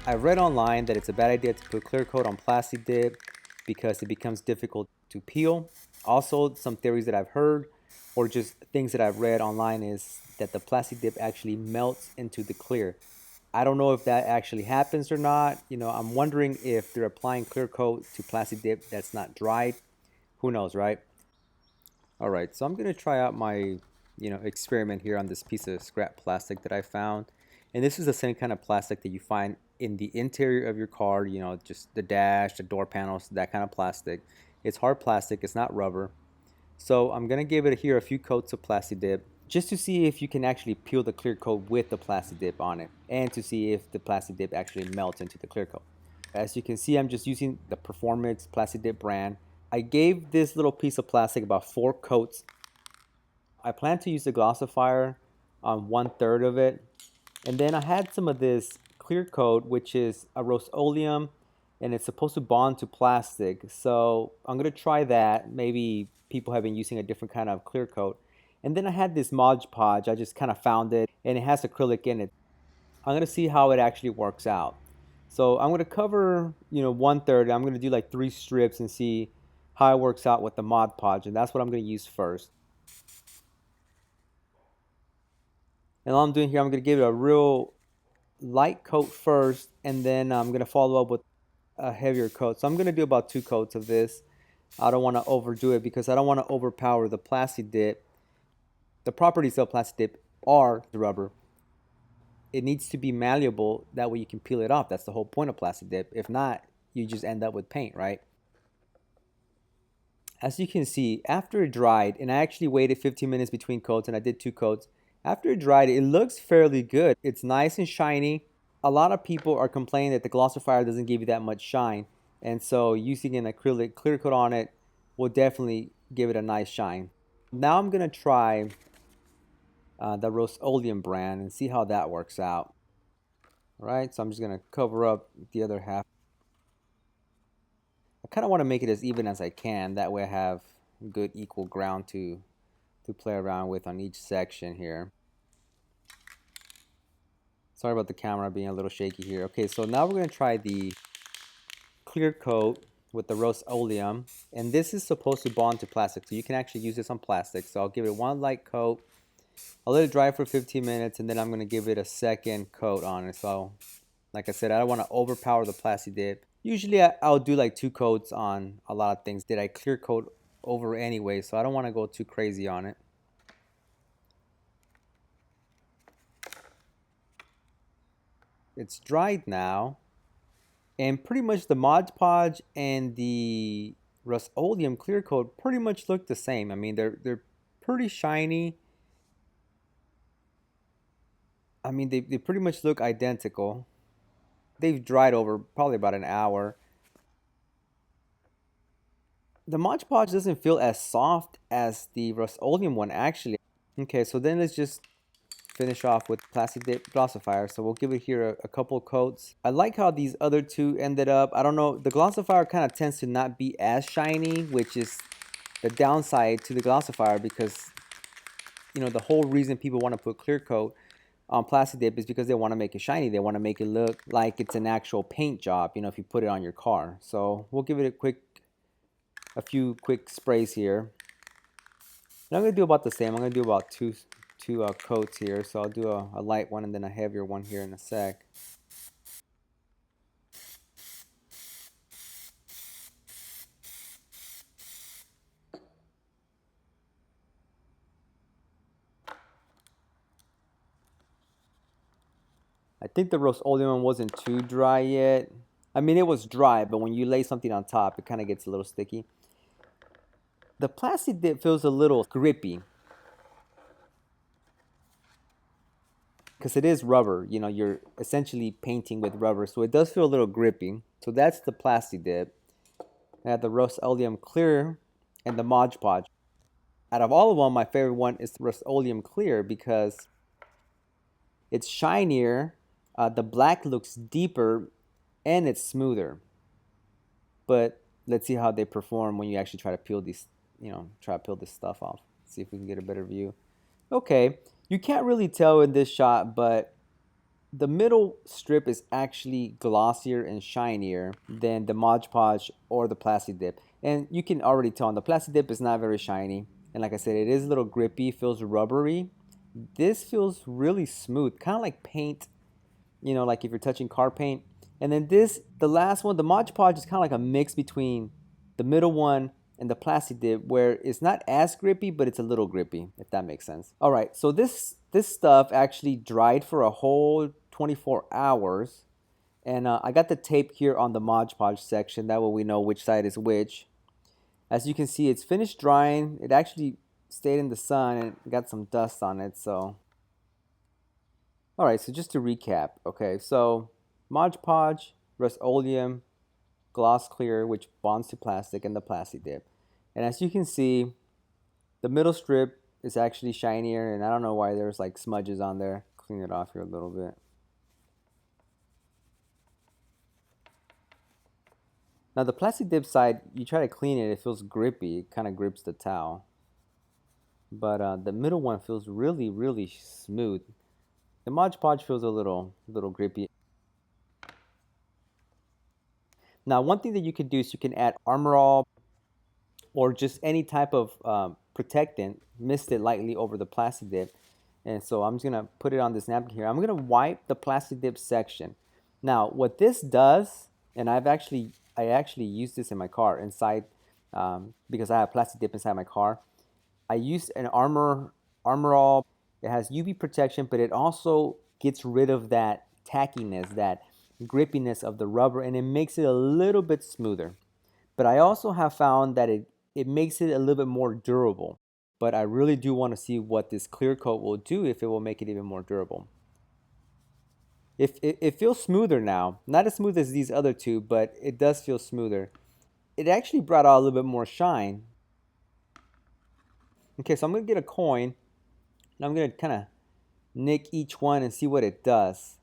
I read online that it's a bad idea to put clear coat on PlastiDip because it becomes difficult to peel. Also, some theories that I've heard or just things that I've read online is that the PlastiDip actually melts into the clear. I don't know if that actually happens or not. I'm wondering if they're applying clear coat to PlastiDip that's not dried. Who knows, right? All right, so I'm gonna try out my, experiment here on this piece of scrap plastic that I found. And this is the same kind of plastic that you find in the interior of your car, just the dash, the door panels, that kind of plastic. It's hard plastic, it's not rubber. So I'm gonna give it here a few coats of PlastiDip just to see if you can actually peel the clear coat with the PlastiDip on it and to see if the PlastiDip actually melts into the clear coat. As you can see, I'm just using the Performance PlastiDip brand. I gave this little piece of plastic about 4 coats. I plan to use the glossifier on 1/3 of it. And then I had some of this clear coat, which is a Rust-Oleum, and it's supposed to bond to plastic. So I'm gonna try that. Maybe people have been using a different kind of clear coat. And then I had this Mod Podge. I just kind of found it, and it has acrylic in it. I'm gonna see how it actually works out. So I'm gonna cover, 1/3. I'm gonna do like 3 strips and see how it works out with the Mod Podge, and that's what I'm gonna use first. And all I'm doing here, I'm gonna give it a real light coat first, and then I'm gonna follow up with a heavier coat. So I'm gonna do about 2 coats of this. I don't want to overdo it because I don't want to overpower the PlastiDip. The properties of PlastiDip are the rubber. It needs to be malleable, that way you can peel it off. That's the whole point of PlastiDip. If not, you just end up with paint, right? As you can see, after it dried, and I actually waited 15 minutes between coats and I did 2 coats. After it dried, it looks fairly good. It's nice and shiny. A lot of people are complaining that the glossifier doesn't give you that much shine. And so using an acrylic clear coat on it will definitely give it a nice shine. Now I'm going to try the Rust-Oleum brand and see how that works out. All right, so I'm just going to cover up the other half. I kind of want to make it as even as I can. That way I have good equal ground to play around with on each section here. Sorry about the camera being a little shaky here. Okay, so now we're going to try the clear coat with the Rust-Oleum. And this is supposed to bond to plastic, so you can actually use this on plastic. So I'll give it 1 light coat. I'll let it dry for 15 minutes, and then I'm going to give it a second coat on it. So like I said, I don't want to overpower the PlastiDip. Usually I'll do like 2 coats on a lot of things that I clear coat over anyway, so I don't want to go too crazy on it. It's dried now, and pretty much the Mod Podge and the Rust-Oleum clear coat pretty much look the same. I mean, they're pretty shiny. I mean, they pretty much look identical. They've dried over probably about an hour. The Mod Podge doesn't feel as soft as the Rust-Oleum one, actually. Okay, so then let's just finish off with PlastiDip glossifier. So we'll give it here a couple coats. I like how these other 2 ended up. I don't know, the glossifier kind of tends to not be as shiny, which is the downside to the glossifier, because the whole reason people want to put clear coat on PlastiDip is because they want to make it shiny. They want to make it look like it's an actual paint job, if you put it on your car. So we'll give it a few quick sprays here. And I'm going to do about the same. I'm going to do about two coats here. So I'll do a light one and then a heavier one here in a sec. I think the Rust-Oleum wasn't too dry yet. I mean, it was dry, but when you lay something on top, it kind of gets a little sticky. The PlastiDip feels a little grippy, because it is rubber. You're essentially painting with rubber, so it does feel a little grippy. So that's the PlastiDip. I have the Rust-Oleum Clear and the Mod Podge. Out of all of them, my favorite one is the Rust-Oleum Clear because it's shinier, the black looks deeper, and it's smoother. But let's see how they perform when you actually try to peel these, try to peel this stuff off. See if we can get a better view. Okay, you can't really tell in this shot, but the middle strip is actually glossier and shinier than the Mod Podge or the PlastiDip. And you can already tell on the PlastiDip is not very shiny. And like I said, it is a little grippy, feels rubbery. This feels really smooth, kind of like paint, you know, like if you're touching car paint. And then this, the last one, the Mod Podge is kind of like a mix between the middle one and the PlastiDip, where it's not as grippy, but it's a little grippy, if that makes sense. All right, so this stuff actually dried for a whole 24 hours. And I got the tape here on the Mod Podge section. That way we know which side is which. As you can see, it's finished drying. It actually stayed in the sun and got some dust on it, so. All right, so just to recap, okay, so Mod Podge, Rust-Oleum, Gloss Clear, which bonds to plastic, and the PlastiDip. And as you can see, the middle strip is actually shinier, and I don't know why there's like smudges on there. Clean it off here a little bit. Now the PlastiDip side, you try to clean it, it feels grippy. It kind of grips the towel. But the middle one feels really, really smooth. The Mod Podge feels a little grippy. Now, one thing that you could do is you can add Armor All or just any type of protectant, mist it lightly over the PlastiDip. And so I'm just gonna put it on this napkin here. I'm gonna wipe the PlastiDip section. Now, what this does, and I actually used this in my car inside because I have PlastiDip inside my car. I used an Armor All. It has UV protection, but it also gets rid of that tackiness, that grippiness of the rubber, and it makes it a little bit smoother. But I also have found that it makes it a little bit more durable. But I really do want to see what this clear coat will do, if it will make it even more durable. If it feels smoother now, not as smooth as these other two, but it does feel smoother. It actually brought out a little bit more shine. Okay, so I'm gonna get a coin, and I'm gonna kind of nick each one and see what it does.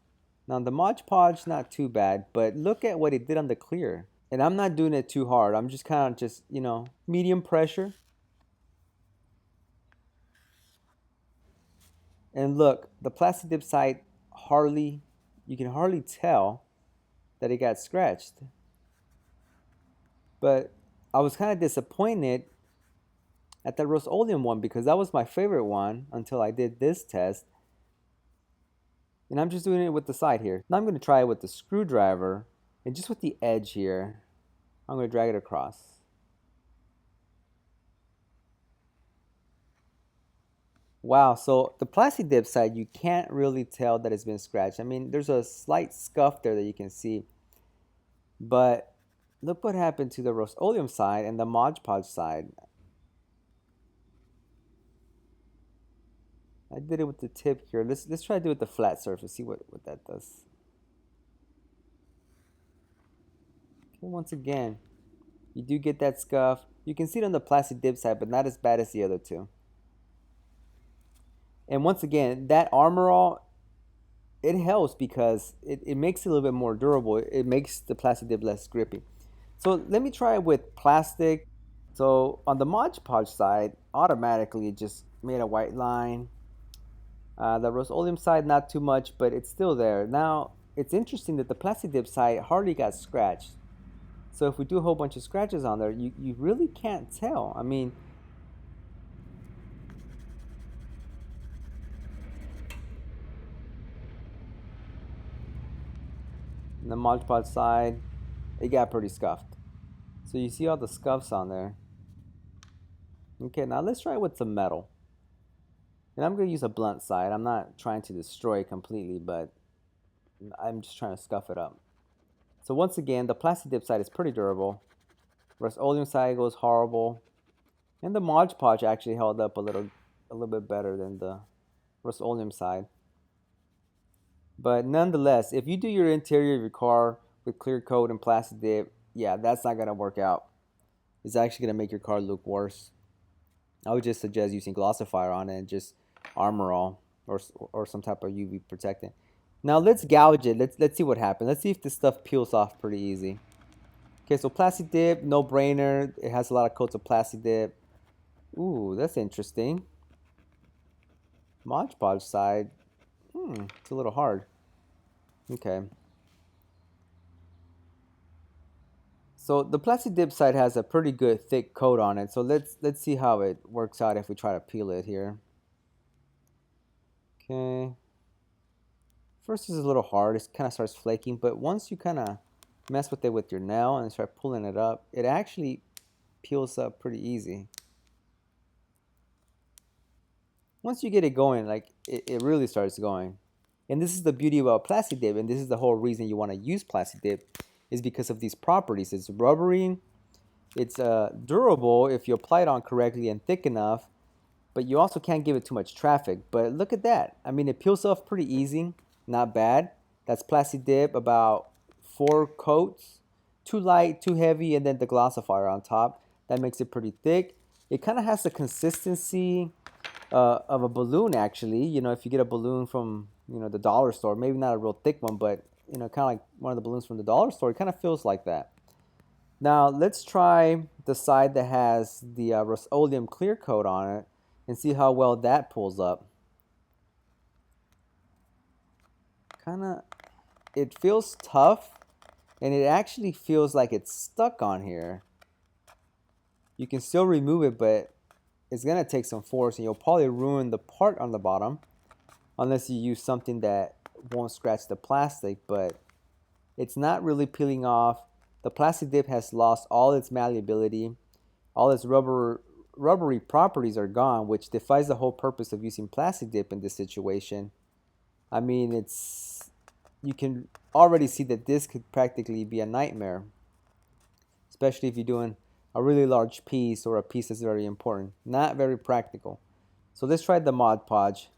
Now the Mod Podge not too bad, but look at what it did on the clear. And I'm not doing it too hard. I'm just kind of just, you know, medium pressure. And look, the PlastiDip side you can hardly tell that it got scratched. But I was kind of disappointed at the Rust-Oleum one because that was my favorite one until I did this test. And I'm just doing it with the side here. Now I'm going to try it with the screwdriver and just with the edge here. I'm going to drag it across. Wow, so the PlastiDip side, you can't really tell that it's been scratched. I mean, there's a slight scuff there that you can see. But look what happened to the Rust-Oleum side and the Mod Podge side. I did it with the tip here. Let's try to do it with the flat surface, see what that does. Okay, once again, you do get that scuff. You can see it on the PlastiDip side, but not as bad as the other two. And once again, that Armor All, it helps because it makes it a little bit more durable. It makes the PlastiDip less grippy. So let me try it with plastic. So on the Mod Podge side, automatically it just made a white line. The Rust-Oleum side, not too much, but it's still there. Now, it's interesting that the PlastiDip side hardly got scratched. So if we do a whole bunch of scratches on there, you really can't tell. I mean, the Mod Podge side, it got pretty scuffed. So you see all the scuffs on there. Okay, now let's try it with some metal. And I'm going to use a blunt side. I'm not trying to destroy it completely, but I'm just trying to scuff it up. So once again, the PlastiDip side is pretty durable. Rust-Oleum side goes horrible. And the Mod Podge actually held up a little bit better than the Rust-Oleum side. But nonetheless, if you do your interior of your car with clear coat and PlastiDip, yeah, that's not going to work out. It's actually going to make your car look worse. I would just suggest using Glossifier on it and just Armor All or some type of UV protectant. Now let's gouge it. Let's see what happens. Let's see if this stuff peels off pretty easy. Okay, so PlastiDip, no brainer. It has a lot of coats of PlastiDip. Ooh, that's interesting. Mod Podge side, it's a little hard. Okay. So the PlastiDip side has a pretty good thick coat on it. So let's see how it works out if we try to peel it here. Okay. First is a little hard. It kind of starts flaking, but once you kind of mess with it with your nail and start pulling it up, it actually peels up pretty easy. Once you get it going, like it really starts going. And this is the beauty about PlastiDip, and this is the whole reason you want to use PlastiDip, is because of these properties. It's rubbery, it's durable if you apply it on correctly and thick enough, but you also can't give it too much traffic. But look at that. I mean, it peels off pretty easy, not bad. That's PlastiDip, about 4 coats, too light, too heavy, and then the glossifier on top. That makes it pretty thick. It kind of has the consistency of a balloon, actually. You know, if you get a balloon from, you know, the dollar store, maybe not a real thick one, but, you know, kind of like one of the balloons from the dollar store, it kind of feels like that. Now, let's try the side that has the Rust-Oleum clear coat on it and see how well that pulls up. Kind of, it feels tough, and it actually feels like it's stuck on here. You can still remove it, but it's going to take some force, and you'll probably ruin the part on the bottom unless you use something that won't scratch the plastic, but it's not really peeling off. The PlastiDip has lost all its malleability. All its rubbery properties are gone, which defies the whole purpose of using PlastiDip in this situation. I mean, you can already see that this could practically be a nightmare, especially if you're doing a really large piece or a piece that's very important. Not very practical. So let's try the Mod Podge,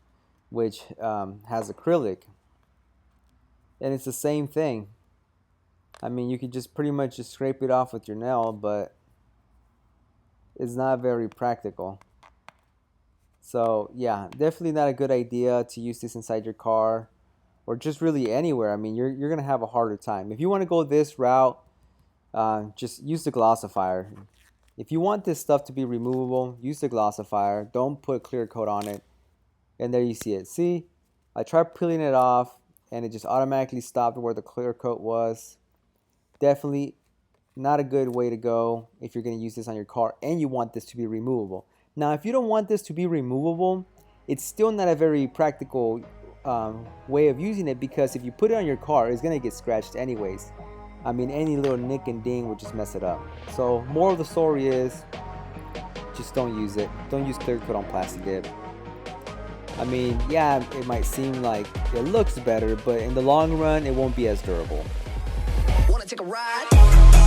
which has acrylic, and it's the same thing. I mean, you could just pretty much just scrape it off with your nail, but it's not very practical. So yeah, definitely not a good idea to use this inside your car or just really anywhere. I mean, you're gonna have a harder time. If you want to go this route, just use the glossifier. If you want this stuff to be removable, use the glossifier. Don't put clear coat on it. And there you see it. See, I tried peeling it off and it just automatically stopped where the clear coat was. Definitely not a good way to go if you're going to use this on your car and you want this to be removable. Now, if you don't want this to be removable, it's still not a very practical way of using it, because if you put it on your car, it's going to get scratched anyways. I mean, any little nick and ding would just mess it up. So, moral of the story is, just don't use it. Don't use clear coat on PlastiDip. I mean, yeah, it might seem like it looks better, but in the long run, it won't be as durable. Wanna take a ride?